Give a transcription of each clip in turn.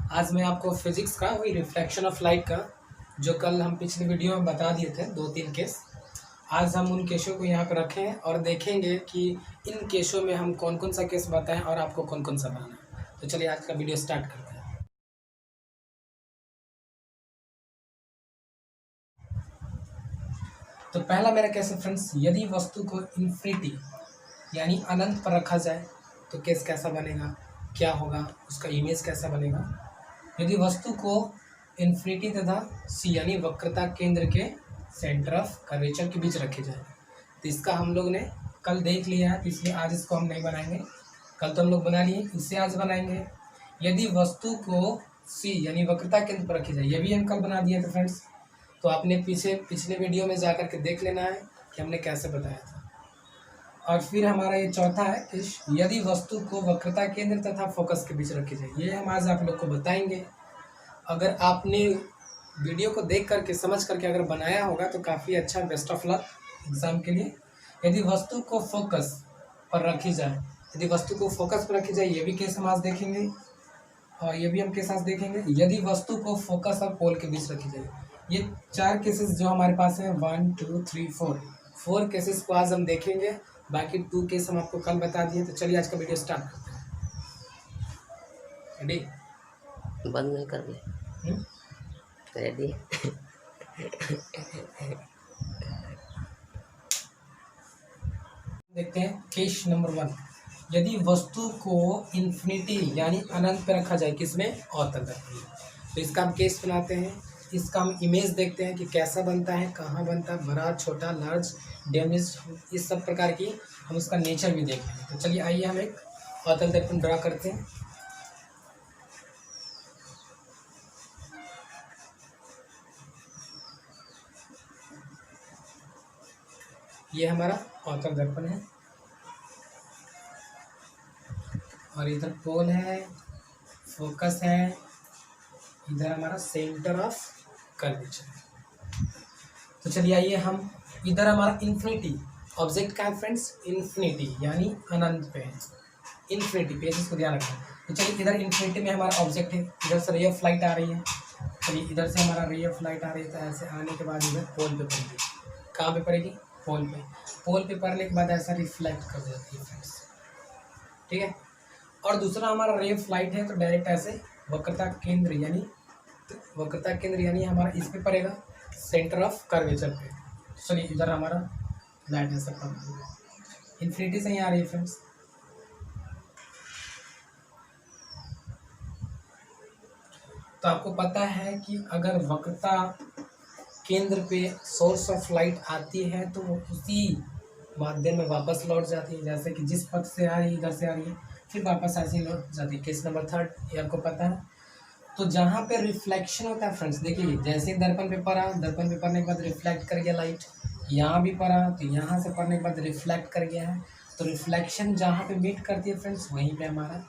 आज मैं आपको फिजिक्स का वही रिफ्लेक्शन ऑफ लाइट का जो कल हम पिछले वीडियो में बता दिए थे 2-3 केस, आज हम उन केसों को यहाँ पर रखे हैं और देखेंगे कि इन केसों में हम कौन कौन सा केस बताएं और आपको कौन कौन सा बनाना है। तो चलिए आज का वीडियो स्टार्ट करते हैं। तो पहला मेरा केस है फ्रेंड्स, यदि वस्तु को इन्फिनिटी यानी अनंत पर रखा जाए तो केस कैसा बनेगा, क्या होगा, उसका इमेज कैसा बनेगा। यदि वस्तु को इन्फिनिटी तथा सी यानी वक्रता केंद्र के सेंटर ऑफ कर्वेचर के बीच रखे जाए तो इसका हम लोग ने कल देख लिया है, इसलिए आज इसको हम नहीं बनाएंगे। कल तो हम लोग बना लिए, इससे आज बनाएंगे। यदि वस्तु को सी यानी वक्रता केंद्र पर रखी जाए, ये भी हम कल बना दिए थे फ्रेंड्स। तो आपने पिछले वीडियो में जाकर के देख लेना है कि हमने कैसे बताया था। और फिर हमारा ये चौथा है कि यदि वस्तु को वक्रता केंद्र तथा फोकस के बीच रखी जाए, ये हम आज आप लोग को बताएंगे। अगर आपने वीडियो को देख करके समझ करके अगर बनाया होगा तो काफ़ी अच्छा, बेस्ट ऑफ लक एग्जाम के लिए। यदि वस्तु को फोकस पर रखी जाए, यदि वस्तु को फोकस पर रखी जाए, ये भी केस हम आज देखेंगे और ये भी हम केस आज देखेंगे। यदि वस्तु को फोकस और पोल के बीच रखी जाए, ये 4 केसेस जो हमारे पास हैं, 1 2 3 4 केसेस को आज हम देखेंगे। बाकी 2 केस हम आपको कल बता दिए। तो चलिए आज का वीडियो स्टार्ट करते हैं। रेडी? बंद नहीं कर ले। रेडी? देखते हैं केस नंबर 1। यदि वस्तु को इन्फिनिटी यानी अनंत पे रखा जाए, किसमें? अवतल दर्पण। तो इसका हम केस बनाते हैं, इसका हम इमेज देखते हैं कि कैसा बनता है, कहाँ बनता है, बड़ा, छोटा, लार्ज, डैमेज, इस सब प्रकार की हम उसका नेचर भी देख लेंगे। तो चलिए आइए हम एक अवतल दर्पण ड्रा करते हैं। ये हमारा अवतल दर्पण है और इधर पोल है, फोकस है, इधर हमारा सेंटर ऑफ कर्वेचर है। तो चलिए आइए हम, इधर हमारा इन्फिनिटी ऑब्जेक्ट का है फ्रेंड्स, इन्फिनिटी यानी अनंत पे है, इन्फिनिटी पे, इसको ध्यान रखना। तो चलिए इधर इन्फिनिटी में हमारा ऑब्जेक्ट है, इधर से रे ऑफ लाइट आ रही है। चलिए इधर से हमारा रे ऑफ लाइट आ रही है, तो ऐसे आने के बाद इधर पोल पे पड़ेगी। कहाँ पे पड़ेगी? पोल पे। पोल पे पड़ने के बाद ऐसा रिफ्लेक्ट कर देती है फ्रेंड्स, ठीक है। और दूसरा हमारा रे ऑफ लाइट है तो डायरेक्ट ऐसे वक्रता केंद्र यानी हमारा इस पे पड़ेगा, सेंटर ऑफ कर्वेचर पे। चलिए इधर हमारा लाइट ऐसा पड़ेगा, इन्फिनिटी से ही आ रही है फ्रेंड्स। तो आपको पता है कि अगर वक्रता केंद्र पे सोर्स ऑफ लाइट आती है तो वो उसी माध्यम में वापस लौट जाती है, जैसे कि जिस पथ से आ रही है, इधर से आ रही है, फिर वापस ऐसे ही लौट जाती है। केस नंबर 3 ये आपको पता है। तो जहाँ पे रिफ्लेक्शन होता है फ्रेंड्स, देखिए जैसे दर्पण पे पड़ा, दर्पण पे पड़ने के बाद रिफ्लेक्ट कर गया लाइट, यहाँ भी पड़ा तो यहाँ से पड़ने के बाद रिफ्लेक्ट कर गया है। तो रिफ्लेक्शन जहाँ पे मीट करती है फ्रेंड्स, वहीं पे हमारा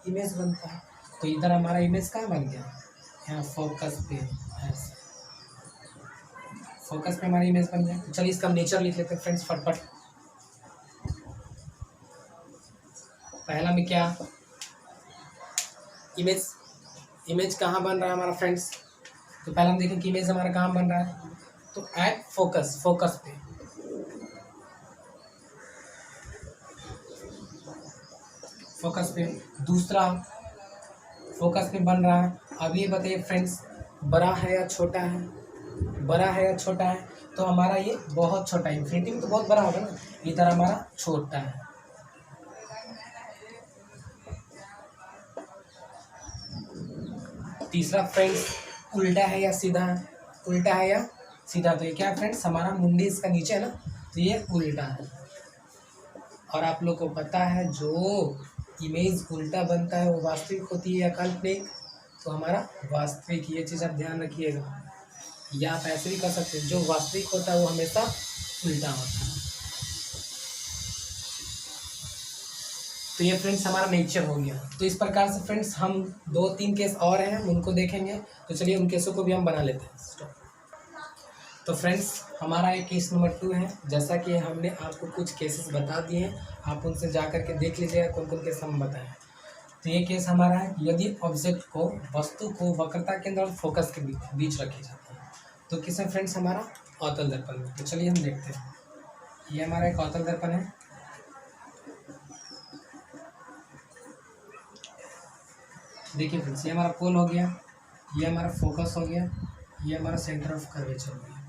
इमेज बनता है। तो इधर हमारा इमेज कहाँ बन गया? यहाँ फोकस पे, ऐसे फोकस पे हमारी इमेज बन गया। तो चलिए इसका नेचर लिख लेते हैं फ्रेंड्स फटफट। पहला में क्या? इमेज कहाँ बन रहा है हमारा फ्रेंड्स? तो पहले हम देखें कि इमेज हमारा कहाँ बन रहा है। तो एट फोकस पे, दूसरा फोकस पे बन रहा है। अब ये बताइए फ्रेंड्स, बड़ा है या छोटा है? बड़ा है या छोटा है? तो हमारा ये बहुत छोटा है, इन्फिनिटी में तो बहुत बड़ा होगा ना, इधर हमारा छोटा है। तीसरा फ्रेंड्स, उल्टा है या सीधा? उल्टा है या सीधा? तो ये क्या है फ्रेंड्स, हमारा मुंडी इसका नीचे है ना, तो ये उल्टा है। और आप लोग को पता है जो इमेज उल्टा बनता है वो वास्तविक होती है या काल्पनिक? तो हमारा वास्तविक, ये चीज़ आप ध्यान रखिएगा। या आप ऐसे भी कर सकते हैं, जो वास्तविक होता है वो हमेशा उल्टा होता है। तो ये फ्रेंड्स हमारा नेचर हो गया। तो इस प्रकार से फ्रेंड्स हम 2-3 केस और हैं, उनको देखेंगे। तो चलिए उन केसों को भी हम बना लेते हैं। तो फ्रेंड्स हमारा ये केस नंबर 2 है। जैसा कि हमने आपको कुछ केसेस बता दिए हैं, आप उनसे जा कर के देख लीजिएगा कौन कौन केस हम बताएं। तो ये केस हमारा है यदि ऑब्जेक्ट को, वस्तु को वक्रता केंद्र और फोकस के बीच रखी जाती है। तो किसमें फ्रेंड्स? हमारा अवतल दर्पण में। तो चलिए हम देखते हैं। ये हमारा एक अवतल दर्पण है। देखिए फ्रेंड्स, ये हमारा पोल हो गया, ये हमारा फोकस हो गया, ये हमारा सेंटर ऑफ कर्वेचर हो गया।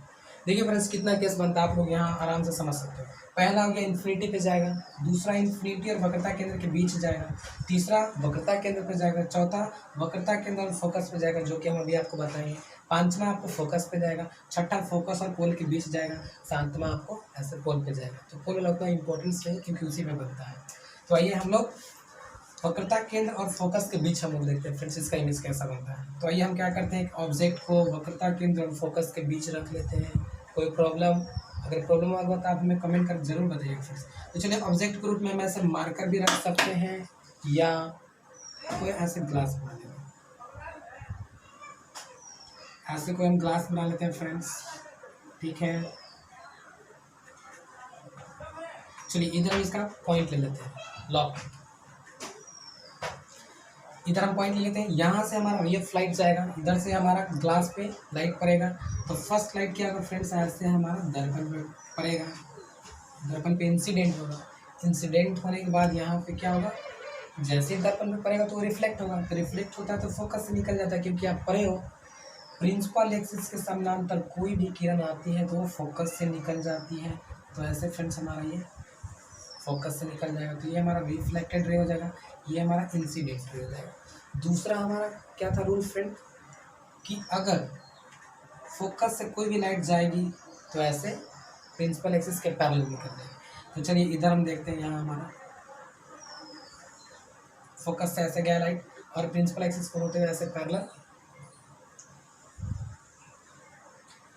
देखिए फ्रेंड्स, कितना केस बनता है आप लोग यहाँ आराम से समझ सकते हो। पहला हो गया इन्फिनिटी पे जाएगा, दूसरा इन्फिनिटी और वक्रता केंद्र के बीच जाएगा, तीसरा वक्रता केंद्र पे जाएगा, चौथा वक्रता केंद्र और फोकस पे जाएगा, जो कि हम अभी आपको बताएंगे, पांचवा आपको फोकस पे जाएगा, छठा फोकस और पोल के बीच जाएगा, सातवां आपको ऐसे पोल पे जाएगा। तो पोल वाला उतना इंपॉर्टेंस नहीं क्योंकि उसी में बनता है। तो आइए हम लोग वक्रता केंद्र और फोकस के बीच हम लोग देखते हैं फ्रेंड्स इसका इमेज कैसा बनता है। तो आइए हम क्या करते हैं, एक ऑब्जेक्ट को वक्रता केंद्र और फोकस के बीच रख लेते हैं। कोई प्रॉब्लम? अगर प्रॉब्लम आ गया तो आप हमें कमेंट कर जरूर बताइएगा फ्रेंड्स। तो चलिए, ऑब्जेक्ट के रूप में हम ऐसे मार्कर भी रख सकते हैं या कोई ऐसे ग्लास बना लेते हैं, ऐसे कोई हम ग्लास बना लेते हैं फ्रेंड्स, ठीक है। चलिए इधर हम इसका पॉइंट ले लेते हैं, लॉक। इधर हम पॉइंट लेते हैं, यहाँ से हमारा वेव लाइट जाएगा, इधर से हमारा ग्लास पे लाइट पड़ेगा। तो फर्स्ट लाइट क्या होगा फ्रेंड्स? ऐसे हमारा दर्पण पे पड़ेगा, दर्पण पे इंसिडेंट होगा। इंसिडेंट होने के बाद यहाँ पे क्या होगा? जैसे ही दर्पण पे पड़ेगा तो रिफ्लेक्ट होगा, तो रिफ्लेक्ट होता है तो फोकस से निकल जाता है, क्योंकि आप पढ़े हो प्रिंसिपल एक्सिस के समानांतर कोई भी किरण आती है तो वो फोकस से निकल जाती है। तो ऐसे फ्रेंड्स हमारा ये फोकस से निकल जाएगा, तो ये हमारा रिफ्लेक्टेड रे हो जाएगा, ये हमारा इंसिडेंट रे हो जाएगा। दूसरा हमारा क्या था रूल फ्रेंड, कि अगर फोकस से कोई भी लाइट जाएगी तो ऐसे प्रिंसिपल एक्सिस के पैरेलल निकल जाएगी। तो चलिए इधर हम देखते हैं, यहाँ हमारा फोकस से ऐसे गया लाइट और प्रिंसिपल एक्सिस को होते हुए ऐसे पैरेलल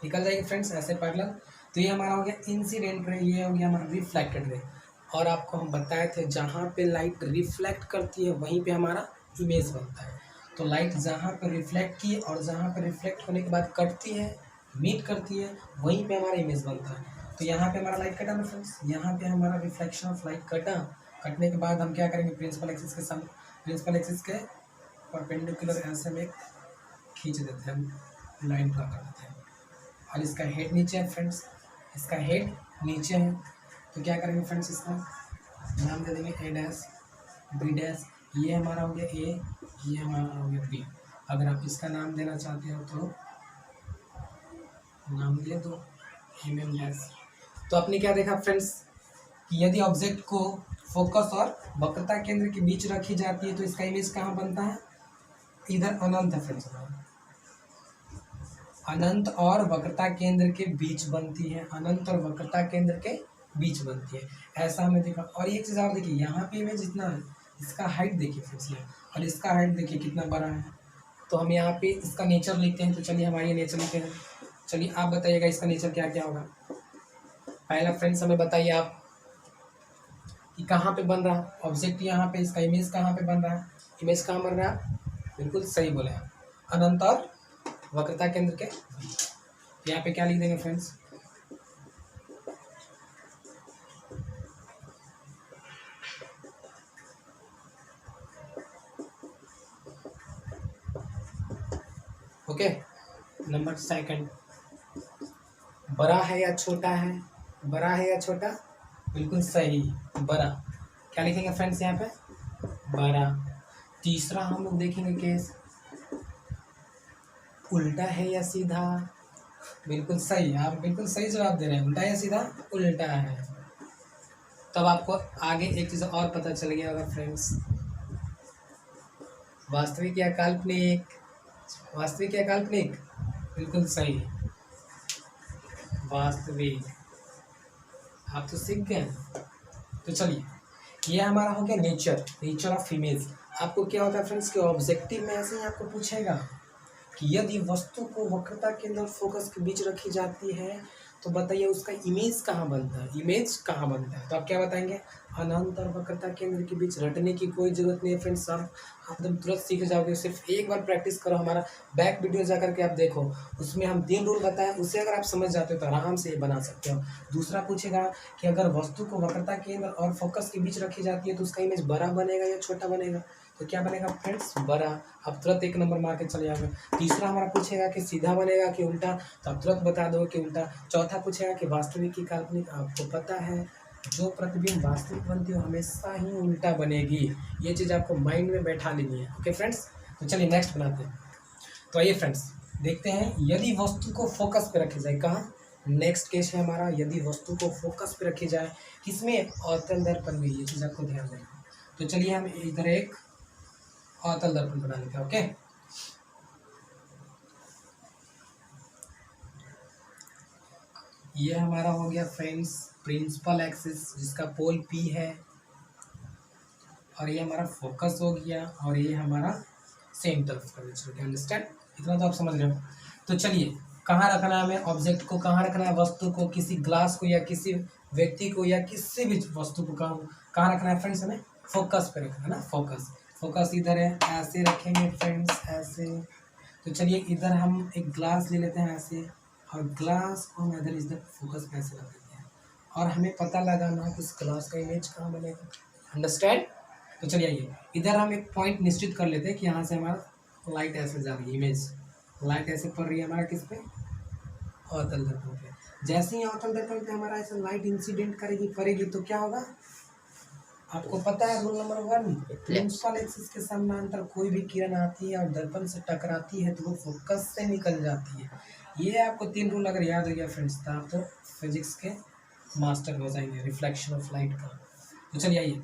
निकल जाएगी फ्रेंड्स, ऐसे पैरेलल। तो ये हमारा हो गया इंसिडेंट रे, ये हो गया हमारा रिफ्लेक्टेड रे। और आपको हम बताए थे जहाँ पे लाइट रिफ्लेक्ट करती है वहीं पे हमारा इमेज बनता है। तो लाइट जहाँ पे रिफ्लेक्ट की और जहाँ पे रिफ्लेक्ट होने के बाद कटती है, मीट करती है, वहीं पे हमारा इमेज बनता है। तो यहाँ पे हमारा लाइट कटा ना फ्रेंड्स, यहाँ पे हमारा रिफ्लेक्शन ऑफ लाइट कटा। कटने के बाद हम क्या करेंगे, प्रिंसिपल एक्सिस के परपेंडिकुलर ऐसे में खींच देते हैं, हम लाइन ड्रा कर देते हैं। और इसका हेड नीचे है फ्रेंड्स, इसका हेड नीचे है। तो क्या करेंगे फ्रेंड्स, इसका नाम दे देंगे ए डैश बी डैश। ये हमारा हो गया ए, ये हमारा हो गया बी। अगर आप इसका नाम देना चाहते हो तो नाम दे दो एम एम डैश। तो आपने क्या देखा फ्रेंड्स, कि यदि ऑब्जेक्ट को फोकस और वक्रता केंद्र के बीच रखी जाती है तो इसका इमेज कहाँ बनता है? इधर अनंत है फ्रेंड्स, अनंत और वक्रता केंद्र के बीच बनती है, अनंत और वक्रता केंद्र के बीच बनती है, ऐसा हमें देखा। और एक चीज़ और देखिए, यहाँ पे इमेज इतना है, इसका हाइट देखिए फ्रेंड्स, और इसका हाइट देखिए कितना बड़ा है। तो हम यहाँ पे इसका नेचर लिखते हैं। तो चलिए हमारी नेचर लिखते हैं। चलिए आप बताइएगा इसका नेचर क्या क्या होगा। पहला फ्रेंड्स हमें बताइए आप कि कहाँ पे बन रहा है ऑब्जेक्ट, यहाँ पे इसका इमेज कहाँ पे बन रहा है, इमेज कहाँ बन रहा है? बिल्कुल सही बोले आप, अनंत और वक्रता केंद्र के बीच। यहाँ पे क्या लिख देंगे फ्रेंड्स, ओके। नंबर सेकंड, बड़ा है या छोटा है? बड़ा है या छोटा? बिल्कुल सही, बड़ा। क्या लिखेंगे फ्रेंड्स यहाँ पे? बड़ा। तीसरा हम लोग देखेंगे केस, उल्टा है या सीधा? बिल्कुल सही, आप बिल्कुल सही जवाब दे रहे हैं, उल्टा या सीधा? उल्टा है। तब आपको आगे एक चीज़ और पता चल गया होगा फ्रेंड्स, वास्तविक या काल्पनिक? वास्तविक या काल्पनिक? बिल्कुल सही, वास्तविक। आप तो सीख गए। तो चलिए, ये हमारा हो गया नेचर ऑफ इमेज। आपको क्या होता है फ्रेंड्स कि ऑब्जेक्टिव में ऐसे ही आपको पूछेगा कि यदि वस्तु को वक्रता केंद्र और फोकस के बीच रखी जाती है तो बताइए उसका इमेज कहाँ बनता है, इमेज कहाँ बनता है? तो आप क्या बताएंगे? अनंत और वक्रता केंद्र के बीच रटने की कोई जरूरत नहीं है फ्रेंड्स। आप एकदम तुरंत सीख जाओगे, सिर्फ एक बार प्रैक्टिस करो। हमारा बैक वीडियो जा करके आप देखो, उसमें हम 3 रूल बताए, उससे अगर आप समझ जाते हो तो आराम से ये बना सकते हो। दूसरा पूछेगा कि अगर वस्तु को वक्रता केंद्र और फोकस के बीच रखी जाती है तो उसका इमेज बड़ा बनेगा या छोटा बनेगा? तो क्या बनेगा फ्रेंड्स? बड़ा। आप तुरंत 1 नंबर मार के चले जाओगे। तीसरा हमारा पूछेगा कि सीधा बनेगा कि उल्टा, तो आप तुरंत बता दो कि उल्टा। चौथा पूछेगा कि वास्तविक की काल्पनिक। आपको पता है जो प्रतिबिंब वास्तविक बनती है हमेशा ही उल्टा बनेगी। ये चीज़ आपको माइंड में बैठा लेनी है। ओके फ्रेंड्स, तो चलिए नेक्स्ट बनाते हैं। तो आइए फ्रेंड्स देखते हैं, यदि वस्तु को फोकस पे रखी जाए। कहाँ? नेक्स्ट केस है हमारा, यदि वस्तु को फोकस पे रखी जाए किसमें? अवतल दर्पण में। ये चीज़ आपको ध्यान देना। तो चलिए हम इधर एक अवतल दर्पण बना लेते हैं। ओके, ये हमारा हो गया फ्रेंड्स प्रिंसिपल एक्सिस जिसका पोल P है, और ये हमारा फोकस हो गया, और ये हमारा centre of curvature. Okay, understand? इतना तो आप समझ रहे हो। तो चलिए, कहाँ रखना है हमें ऑब्जेक्ट को? कहाँ रखना है वस्तु को? किसी ग्लास को या किसी व्यक्ति को या किसी भी वस्तु को कहाँ रखना है फ्रेंड्स? हमें फोकस पे रखना है ना। फोकस इधर है, ऐसे रखेंगे फ्रेंड्स, ऐसे। तो चलिए इधर हम एक ग्लास ले लेते हैं ऐसे, और ग्लास को हम इधर फोकस पे ऐसे रख देते हैं, और हमें पता लगाना है कि इस ग्लास का इमेज कहाँ बनेगा। अंडरस्टैंड? तो चलिए आइए, इधर हम एक पॉइंट निश्चित कर लेते हैं कि यहाँ से हमारा लाइट ऐसे जा रही है, इमेज लाइट ऐसे पड़ रही है हमारा किस पे? अवतल दर्पण पे। जैसे ही अवतल दर्पण पे हमारा ऐसे लाइट इंसिडेंट करेगी, पड़ेगी, तो क्या होगा? आपको पता है रूल नंबर 1, प्रिंसिपल एक्सिस के समानांतर कोई भी किरण आती है और दर्पण से टकराती है तो वो फोकस से निकल जाती है। ये आपको 3 रूल अगर याद हो गया फ्रेंड्स तो आप तो फिजिक्स के मास्टर हो जाएंगे रिफ्लेक्शन ऑफ लाइट का। तो चलिए आइए,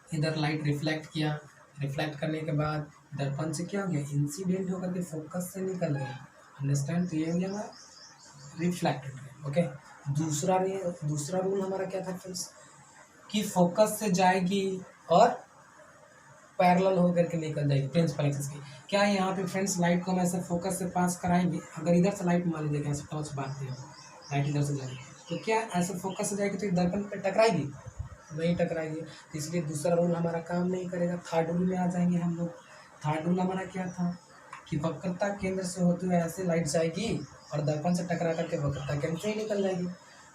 इधर लाइट रिफ्लेक्ट किया, रिफ्लेक्ट करने के बाद दर्पण से क्या हो गया? इंसिडेंट होकर के फोकस से निकल गया। अंडरस्टैंड? तो ये हो गया हमारा रिफ्लेक्टेड रे। ओके, दूसरा रूल हमारा क्या था फ्रेंड्स? कि फोकस से जाएगी और पैरेलल होकर के निकल जाएगी प्रिंसिपल एक्सिस की। क्या यहाँ पे फ्रेंड्स लाइट को हम ऐसे फोकस से पास कराएंगे? अगर इधर से लाइट मान लीजिए ऐसे टॉर्च मारते हैं, लाइट इधर से जाएगी, तो क्या ऐसे फोकस से जाएगी तो दर्पण पे टकराएगी? नहीं टकराएगी। तो इसलिए दूसरा रूल हमारा काम नहीं करेगा। थर्ड रूल में आ जाएंगे हम लोग। थर्ड रूल हमारा क्या था? कि वक्रता केंद्र से होते हुए ऐसे लाइट जाएगी और दर्पण से टकरा करके वक्रता केंद्र से ही निकल जाएगी।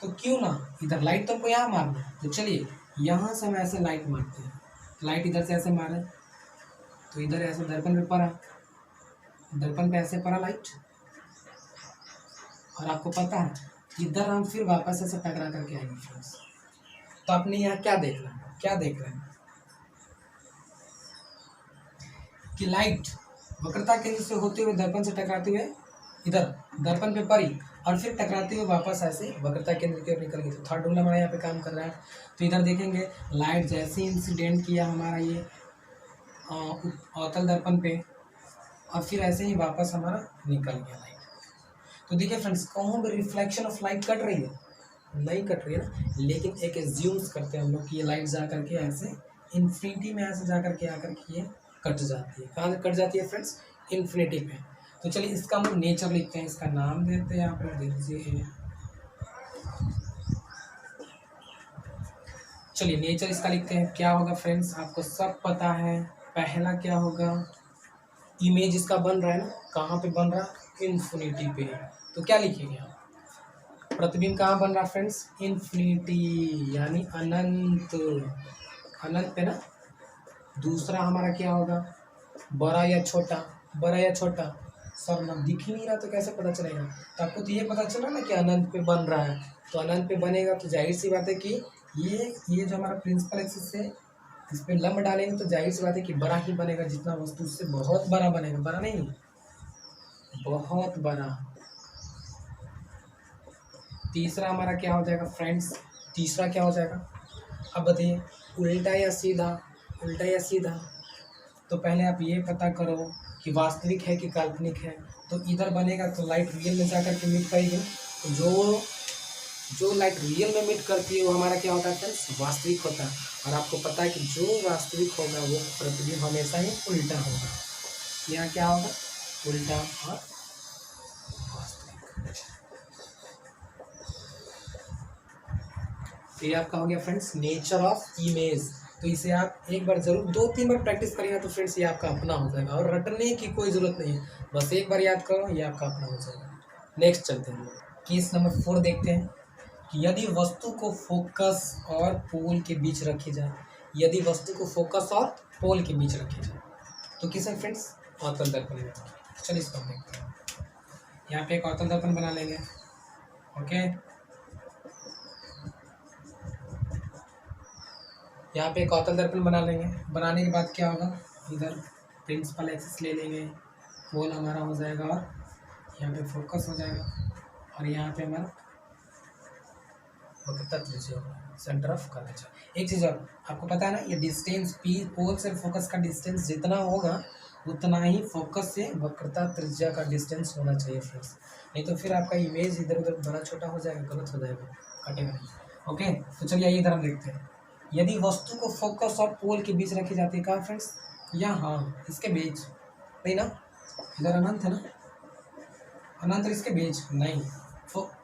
तो क्यों ना इधर लाइट तो हमको यहाँ मारना है, तो चलिए यहाँ से हम ऐसे लाइट मारते हैं। लाइट इधर से ऐसे मारे तो इधर ऐसे दर्पण पे पड़ा, दर्पण पे ऐसे पड़ा लाइट, और आपको पता है इधर हम फिर वापस ऐसे टकरा करके आएंगे फ्रेंड्स। तो आपने यहाँ क्या देख रहे हैं? क्या देख रहे हैं? कि लाइट वक्रता केंद्र से होते हुए दर्पण से टकराते हुए इधर दर्पण पे पड़ी और फिर टकराते हुए वापस ऐसे वक्रता केंद्र की ओर निकल गई। तो थर्ड रूल हमारा यहाँ पे काम कर रहा है। तो इधर देखेंगे लाइट जैसे इंसिडेंट किया हमारा ये अवतल दर्पण पे, और फिर ऐसे ही वापस हमारा निकल गया लाइट। तो देखिए फ्रेंड्स, कहूँ भी रिफ्लेक्शन ऑफ लाइट कट रही है? नहीं कट रही है ना, लेकिन एक एज्यूम्स करते हैं हम लोग कि ये लाइट जा करके ऐसे इन्फिनिटी में ऐसे जा करके आकर के ये कट जाती है। कहाँ कट जाती है फ्रेंड्स? इन्फिनिटी पे। तो चलिए इसका हम लोग नेचर लिखते हैं, इसका नाम देते हैं, आप लोग देख लीजिए। चलिए नेचर इसका लिखते हैं। क्या होगा फ्रेंड्स? आपको सब पता है। पहला क्या होगा? इमेज इसका बन रहा है ना, कहाँ पे बन रहा है? इन्फिनिटी पे। तो क्या लिखेंगे आप? प्रतिबिंब कहाँ बन रहा है फ्रेंड्स? इन्फिनिटी यानी अनंत, अनंत पे ना। दूसरा हमारा क्या होगा? बड़ा या छोटा? बड़ा या छोटा? सर ना दिख ही नहीं रहा तो कैसे पता चलेगा? तो आपको तो ये पता चला ना कि अनंत पे बन रहा है, तो अनंत पे बनेगा तो जाहिर सी बात है कि ये जो हमारा प्रिंसिपल एक्सिस है इस पे लंब डालेंगे तो जाहिर सी बात है कि बड़ा ही बनेगा। जितना वस्तु उससे बहुत बड़ा बनेगा, बड़ा नहीं बहुत बड़ा। तीसरा हमारा क्या हो जाएगा फ्रेंड्स? तीसरा क्या हो जाएगा अब बताइए? उल्टा या सीधा? उल्टा या सीधा? तो पहले आप ये पता करो कि वास्तविक है कि काल्पनिक है। तो इधर बनेगा तो लाइट रियल में जाकर के मीट करेगी। तो जो लाइट रियल में मीट करती है वो हमारा क्या होता है फ्रेंड्स? वास्तविक होता है। और आपको पता है कि जो वास्तविक होगा वो प्रतिबिंब हमेशा ही उल्टा होगा। यहाँ क्या होगा? उल्टा और वास्तविक। तो ये आपका हो गया फ्रेंड्स नेचर ऑफ इमेज। तो इसे आप एक बार जरूर 2-3 बार प्रैक्टिस करिएगा तो फ्रेंड्स ये आपका अपना हो जाएगा और रटने की कोई ज़रूरत नहीं है, बस एक बार याद करो ये आपका अपना हो जाएगा। नेक्स्ट चलते हैं, केस नंबर 4 देखते हैं कि यदि वस्तु को फोकस और पोल के बीच रखी जाए, यदि वस्तु को फोकस और पोल के बीच रखी जाए तो किसे फ्रेंड्स अवतल दर्पण में। चलिए इसको हम देखते हैं। यहाँ पे एक अवतल दर्पण बना लेंगे। ओके, यहाँ पे एक अवतल दर्पण बना लेंगे। बनाने के बाद क्या होगा, इधर प्रिंसिपल एक्सिस ले लेंगे, पोल हमारा हो जाएगा और यहाँ पे फोकस हो जाएगा और यहाँ पे हमारा वक्रता त्रिज्या होगा, सेंटर ऑफ कर्वेचर। एक चीज़ और आपको पता है ना, ये डिस्टेंस पी पोल से फोकस का डिस्टेंस जितना होगा उतना ही फोकस से वक्रता त्रिज्या का डिस्टेंस होना चाहिए फ्रेंड्स, नहीं तो फिर आपका इमेज इधर उधर बड़ा छोटा हो जाएगा, गलत हो जाएगा, कटेगा नहीं। ओके, तो चलिए आइए इधर हम देखते हैं। यदि वस्तु को फोकस और पोल के बीच रखी जाती है, कहाँ फ्रेंड्स, यहाँ इसके बीच नहीं ना, इधर अनंत है ना, अनंत इसके बीच नहीं,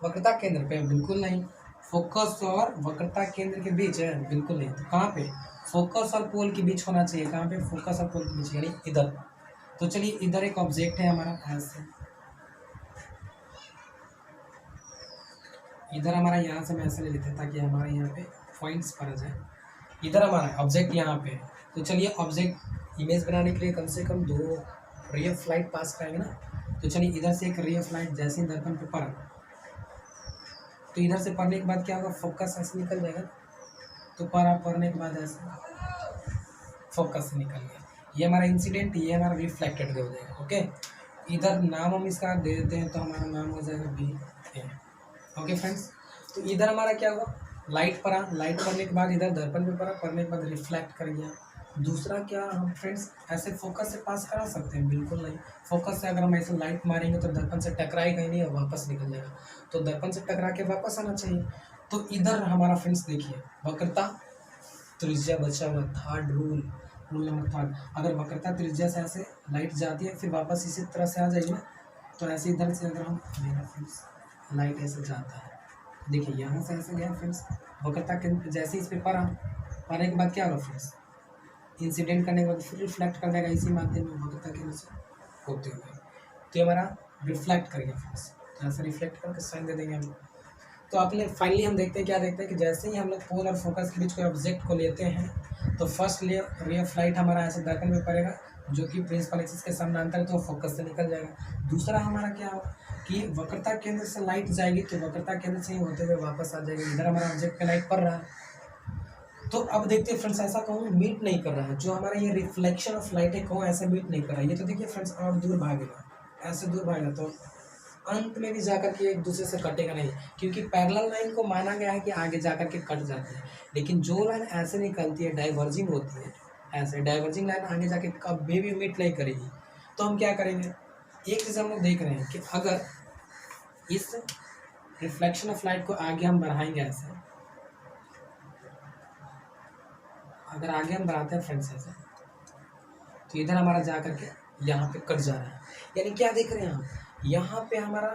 वक्रता केंद्र पे बिल्कुल नहीं, फोकस और वक्रता केंद्र के बीच है बिल्कुल नहीं, तो कहाँ पे, फोकस और पोल के बीच होना चाहिए, कहाँ पे, फोकस और पोल के बीच यानी इधर। तो चलिए इधर एक ऑब्जेक्ट है हमारा ऐसे, इधर हमारा यहाँ से मैं ऐसे ले लेते हैं ताकि हमारे यहाँ पे पॉइंट्स पर आ जाए। इधर हमारा ऑब्जेक्ट यहाँ पे, तो चलिए ऑब्जेक्ट इमेज बनाने के लिए कम से कम 2 रे ऑफ लाइट पास कराएंगे ना। तो चलिए इधर से एक रे ऑफ लाइट जैसे ही दर्पण पे पड़ा तो इधर से पढ़ने के बाद क्या होगा, फोकस ऐसे निकल जाएगा, तो पढ़ने के बाद ऐसे फोकस से निकल गया, ये हमारा इंसिडेंट, ये हमारा रिफ्लेक्टेड हो जाएगा। ओके, इधर नाम हम इसका दे देते हैं तो हमारा नाम हो जाएगा बी। ओके फ्रेंड्स, तो इधर हमारा क्या हुआ, लाइट पड़ा, लाइट पड़ने के बाद इधर दर्पण पे पड़ा, पड़ने के बाद रिफ्लेक्ट कर गया। दूसरा क्या हम फ्रेंड्स ऐसे फोकस से पास करा सकते हैं, बिल्कुल नहीं, फोकस से अगर हम ऐसे लाइट मारेंगे तो दर्पण से टकराएगा ही नहीं और वापस निकल जाएगा, तो दर्पण से टकरा के वापस आना चाहिए। तो इधर हमारा फ्रेंड्स देखिए वक्रता त्रिज्या बचा हुआ, थर्ड रूल नंबर 3, अगर वक्रता त्रिज्या से ऐसे लाइट जाती है फिर वापस इसी तरह से आ जाएगी ना, तो ऐसे इधर से अगर हम, मेरा फ्रेंड्स लाइट ऐसे जाता है, देखिए यहाँ से ऐसे गया फ्रेंड्स, वक्रता के जैसे इस पे पड़ने के बाद क्या होगा फ्रेंड्स, इंसिडेंट करने के बाद फिर रिफ्लेक्ट कर देगा इसी माध्यम में वक्रता के से होते हुए, तो ये हमारा रिफ्लेक्ट कर गया फ्रेंड्स, तो ऐसे रिफ्लेक्ट करके साइन दे देंगे हम। तो अपने फाइनली हम देखते हैं, क्या देखते हैं कि जैसे ही हम लोग पोल और फोकस के बीच कोई ऑब्जेक्ट को लेते हैं तो फर्स्ट रे ऑफ लाइट हमारा ऐसे दर्पण में पड़ेगा जो कि प्रिंसिपल एक्सिस के समानांतर है, तो फोकस से निकल जाएगा। दूसरा हमारा क्या होगा कि वक्रता केंद्र से लाइट जाएगी तो वक्रता केंद्र से ही होते हुए वापस आ जाएगी, इधर हमारा ऑब्जेक्ट पे लाइट पड़ रहा है। तो अब देखते हैं फ्रेंड्स, ऐसा कहूँ मीट नहीं कर रहा है, जो हमारा ये रिफ्लेक्शन ऑफ लाइट है कहूँ ऐसा मीट नहीं कर रहा है, ये तो देखिए फ्रेंड्स और दूर भागेगा, ऐसे दूर भागेगा तो अंत में भी जाकर के एक दूसरे से कटेगा नहीं, क्योंकि पैरेलल लाइन को माना गया है कि आगे जाकर के कट जाती है, लेकिन जो लाइन ऐसे निकलती है डाइवर्जिंग होती है, ऐसे डाइवर्जिंग लाइन आगे जाके कभी भी मीट नहीं करेगी। तो हम क्या करेंगे, एक चीज़ हम लोग देख रहे हैं कि अगर इस रिफ्लेक्शन ऑफ लाइट को आगे हम बढ़ाएंगे ऐसे, अगर आगे हम बढ़ाते हैं फ्रेंड्स ऐसे, तो इधर हमारा जाकर के यहाँ पे कट जा रहा है, यानी क्या देख रहे हैं हम, यहाँ पे हमारा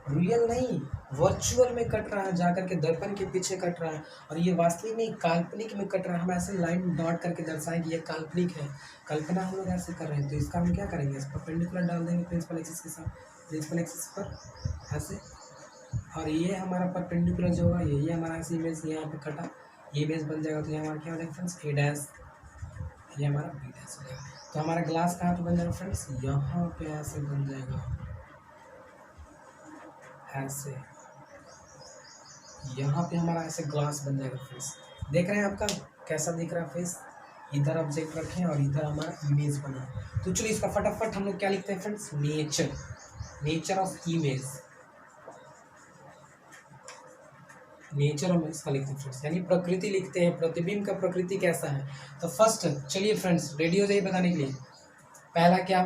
रियल नहीं वर्चुअल में कट रहा है, जाकर के दर्पण के पीछे कट रहा है, और ये वास्तविक नहीं काल्पनिक में कट रहा है। हम ऐसे लाइन डॉट करके दर्शाएं कि ये काल्पनिक है, कल्पना हम लोग ऐसे कर रहे हैं, तो इसका हम क्या करेंगे, इस पर परपेंडिकुलर डाल देंगे प्रिंसिपल एक्सिस के साथ, प्रिंसिपल एक्सिस पर ऐसे, और ये हमारा परपेंडिकुलर जो होगा ये हमारा ऐसे इमेज यहाँ पे कटा, ये इमेज बन जाएगा, तो ये हमारा क्या हो जाएगा फ्रेंड्स ए डैश, ये हमारा बी डैश हो जाएगा। तो हमारा ग्लास कहाँ पे बन जाएगा फ्रेंड्स, यहाँ पे ऐसे बन जाएगा, ऐसे यहाँ पे हमारा ऐसे ग्लास बन जाएगा फ्रेंड्स। देख रहे हैं आपका कैसा दिख रहा है फेस, इधर ऑब्जेक्ट रखें और इधर हमारा इमेज बना। तो चलिए इसका फटाफट हम लोग क्या लिखते हैं friends, nature, nature of image, nature हम इसका लिखते हैं फ्रेंड्स, यानी प्रकृति लिखते हैं, प्रतिबिंब का प्रकृति कैसा है। तो फर्स्ट चलिए फ्रेंड्स रेडी हो जाइए बताने के लिए, पहला क्या,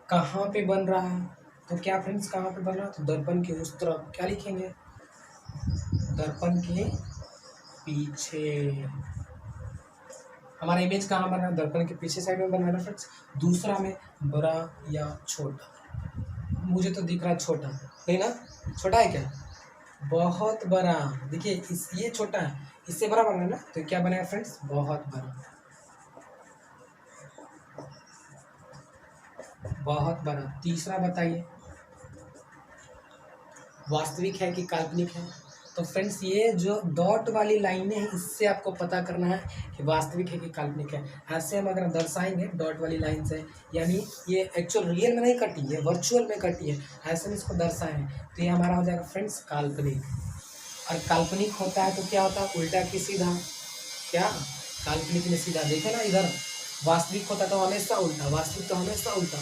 कहाँ पे बन रहा है, तो क्या फ्रेंड्स कहाँ पे बन रहा है, तो दर्पण के उस तरफ, क्या लिखेंगे, दर्पण के पीछे, हमारा इमेज कहाँ बन रहा है, दर्पण के पीछे साइड में बन रहा है फ्रेंड्स। दूसरा में बड़ा या छोटा, मुझे तो दिख रहा है छोटा, नहीं ना, छोटा है क्या, बहुत बड़ा, देखिए इस ये छोटा है, इससे बड़ा बना है ना, तो क्या बनेगा फ्रेंड्स, बहुत बड़ा, बहुत बड़ा। तीसरा बताइए, वास्तविक है कि काल्पनिक है। तो फ्रेंड्स ये जो डॉट वाली लाइनें हैं इससे आपको पता करना है कि वास्तविक है कि काल्पनिक है। ऐसे हम अगर दर्शाएंगे डॉट वाली लाइन से, यानी ये एक्चुअल रियल में नहीं कटी है, वर्चुअल में कटी है, ऐसे में इसको दर्शाएं तो ये हमारा हो जाएगा फ्रेंड्स काल्पनिक। और काल्पनिक होता है तो क्या होता है, उल्टा की सीधा। क्या, काल्पनिक में सीधा। देखे ना इधर वास्तविक होता तो हमेशा उल्टा, वास्तविक तो हमेशा उल्टा।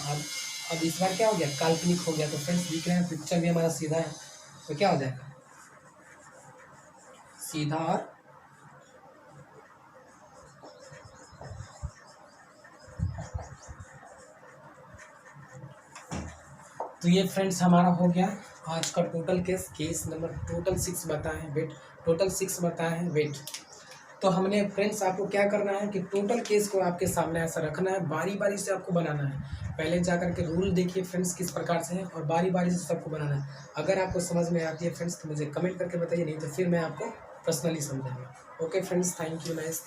अब इस बार क्या हो गया, काल्पनिक हो गया। तो फ्रेंड्स दिख रहे हैं पिक्चर भी हमारा सीधा है, तो क्या हो जाएगा, सीधा और तो ये फ्रेंड्स हमारा हो गया आज का टोटल केस नंबर टोटल 6 बताए हैं वेट, टोटल 6 बताए हैं वेट। तो हमने फ्रेंड्स आपको क्या करना है कि टोटल केस को आपके सामने ऐसा रखना है, बारी बारी से आपको बनाना है। पहले जाकर के रूल देखिए फ्रेंड्स किस प्रकार से है, और बारी बारी से सबको बनाना है। अगर आपको समझ में आती है फ्रेंड्स तो मुझे कमेंट करके बताइए, नहीं तो फिर मैं आपको पर्सनली समझाऊंगा। Okay friends, thank you nice.